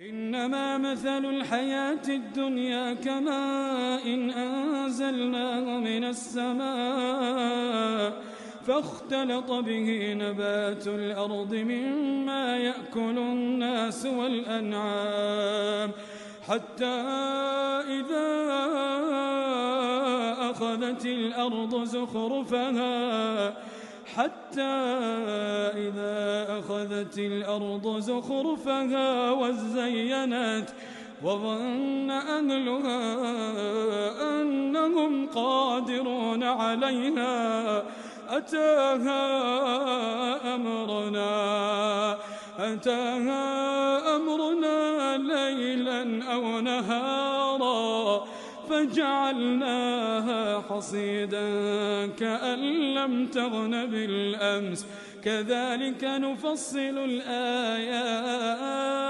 إنما مثل الحياة الدنيا كماء أنزلناه من السماء فاختلط به نبات الأرض مما يأكل الناس والأنعام حتى إذا أخذت الأرض زخرفها وزينت وظن أهلها أنهم قادرون عليها أتاها أمرنا ليلا أو نهارا فجعلناها حصيدا كأن لم تغن بالأمس كذلك نفصل الآيات